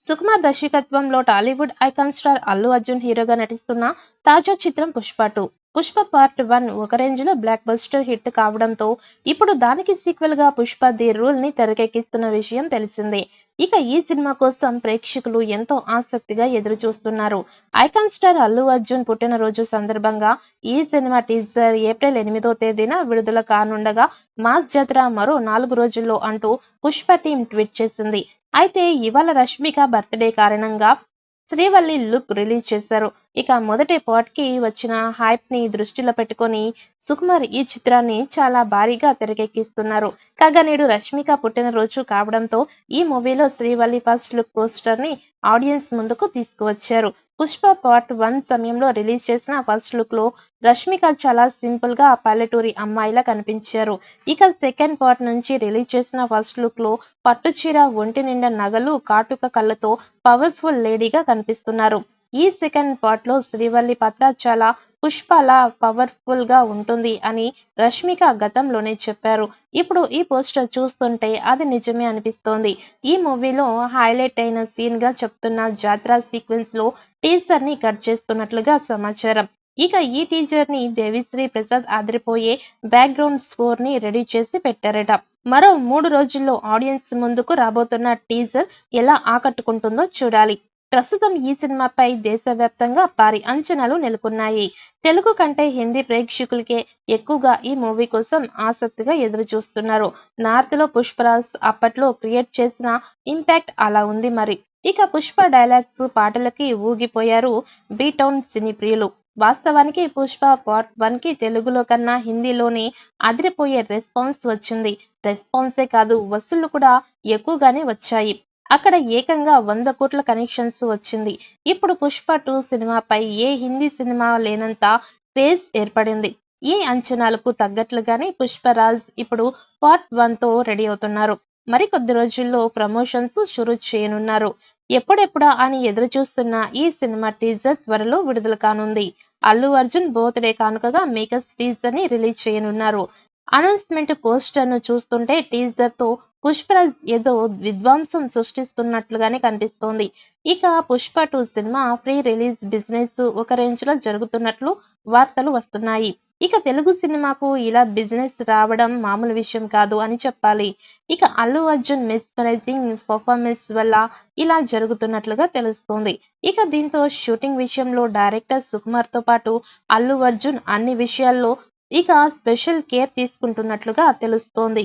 సుకుమార్ దర్శకత్వంలో Tollywood icon star Allu Arjun హీరోగా నటిస్తున్న తాజా చిత్రం పుష్ప 2. పుష్ప పార్ట్ 1 ఒక రేంజ్ లో బ్లాక్ బస్టర్ హిట్ కావడంతో ఇప్పుడు దానికి సీక్వెల్ గా పుష్ప ది రూల్ ని తెరకెక్కిస్తున్న విషయం తెలిసిందే. ఇక ఈ సినిమా కోసం ప్రేక్షకులు ఎంతో ఆసక్తిగా ఎదురు చూస్తున్నారు. ఐకాన్ స్టార్ అల్లు అర్జున్ పుట్టినరోజు సందర్భంగా ఈ సినిమా టీజర్ ఏప్రిల్ 8వ తేదీన విడుదల కానుండగా మాస్ జాతర మరో 4 రోజుల్లో అంటూ పుష్ప టీం ట్వీట్ చేసింది. అయితే ఇవాళ రష్మిక బర్త్డే కారణంగా శ్రీవల్లి లుక్ రిలీజ్ చేశారు. ఇక మొదటి పార్ట్ కి వచ్చిన హైప్ ని దృష్టిలో పెట్టుకొని సుకుమార్ ఈ చిత్రాన్ని చాలా భారీగా తెరకెక్కిస్తున్నారు. కాగా నేడు రష్మిక పుట్టినరోజు కావడంతో ఈ మూవీలో శ్రీవల్లి ఫస్ట్ లుక్ పోస్టర్ ని ఆడియన్స్ ముందుకు తీసుకువచ్చారు. పుష్ప పార్ట్ 1 సమయంలో రిలీజ్ చేసిన ఫస్ట్ లుక్ లో రష్మిక చాలా సింపుల్ గా పల్లెటూరి అమ్మాయిలా కనిపించారు. ఇక సెకండ్ పార్ట్ నుంచి రిలీజ్ చేసిన ఫస్ట్ లుక్ లో పట్టుచీర, ఒంటి నిండా నగలు, కాటుక కళ్ళతో పవర్ఫుల్ లేడీగా కనిపిస్తున్నారు. ఈ సెకండ్ పార్ట్ లో శ్రీవల్లి పాత్ర చాలా పుష్పలా పవర్ఫుల్ గా ఉంటుంది అని రష్మిక గతంలోనే చెప్పారు. ఇప్పుడు ఈ పోస్టర్ చూస్తుంటే అది నిజమే అనిపిస్తోంది. ఈ మూవీలో హైలైట్ అయిన సీన్ గా చెప్తున్న జాతర సీక్వెన్స్ లో టీజర్ ని కట్ చేస్తున్నట్లుగా సమాచారం. ఇక ఈ టీజర్ ని దేవిశ్రీ ప్రసాద్ అదిరిపోయే బ్యాక్గ్రౌండ్ స్కోర్ ని రెడీ చేసి పెట్టారట. మరో 3 రోజుల్లో ఆడియన్స్ ముందుకు రాబోతున్న టీజర్ ఎలా ఆకట్టుకుంటుందో చూడాలి. ప్రస్తుతం ఈ సినిమాపై దేశవ్యాప్తంగా భారీ అంచనాలు నెలకొన్నాయి. తెలుగు కంటే హిందీ ప్రేక్షకులకే ఎక్కువగా ఈ మూవీ కోసం ఆసక్తిగా ఎదురు చూస్తున్నారు. నార్త్ లో పుష్పరాజ్ అప్పట్లో క్రియేట్ చేసిన ఇంపాక్ట్ అలా ఉంది మరి. ఇక పుష్ప డైలాగ్స్, పాటలకి ఊగిపోయారు బీ టౌన్ సినీ ప్రియులు. వాస్తవానికి పుష్ప పార్ట్ 1 కి తెలుగులో కన్నా హిందీలోనే అదిరిపోయే రెస్పాన్స్ వచ్చింది. రెస్పాన్సే కాదు, వసూళ్లు కూడా ఎక్కువగానే వచ్చాయి. అక్కడ ఏకంగా 100 కోట్ల కలెక్షన్స్ వచ్చింది. ఇప్పుడు పుష్ప 2 సినిమాపై ఏ హిందీ సినిమా లేనంత క్రేజ్ ఏర్పడింది. ఈ అంచనాలకు తగ్గట్లుగానే పుష్పరాజ్ ఇప్పుడు పార్ట్ 1 తో రెడీ అవుతున్నారు. మరికొద్ది రోజుల్లో ప్రమోషన్స్ షురూ చేయనున్నారు. ఎప్పుడెప్పుడా అని ఎదురు చూస్తున్న ఈ సినిమా టీజర్ త్వరలో విడుదల కానుంది. అల్లు అర్జున్ బర్త్డే కానుకగా మేకర్స్ టీజర్ ని రిలీజ్ చేయనున్నారు. అనౌన్స్మెంట్ పోస్టర్ ను చూస్తుంటే టీజర్ తో పుష్పరాజ్ ఏదో విధ్వంసం సృష్టిస్తున్నట్లుగానే కనిపిస్తోంది. ఇక Pushpa 2 cinema pre release business ఒక రేంజ్ లో జరుగుతున్నట్లు వార్తలు వస్తున్నాయి. ఇక తెలుగు సినిమాకు ఇలా బిజినెస్ రావడం మామూలు విషయం కాదు అని చెప్పాలి. ఇక అల్లు అర్జున్ మెస్మరైజింగ్ పర్ఫార్మెన్స్ వల్ల ఇలా జరుగుతున్నట్లుగా తెలుస్తోంది. ఇక దీంతో షూటింగ్ విషయంలో డైరెక్టర్ సుకుమార్ తో పాటు అల్లు అర్జున్ అన్ని విషయాల్లో ఇక స్పెషల్ కేర్ తీసుకుంటున్నట్లుగా తెలుస్తోంది.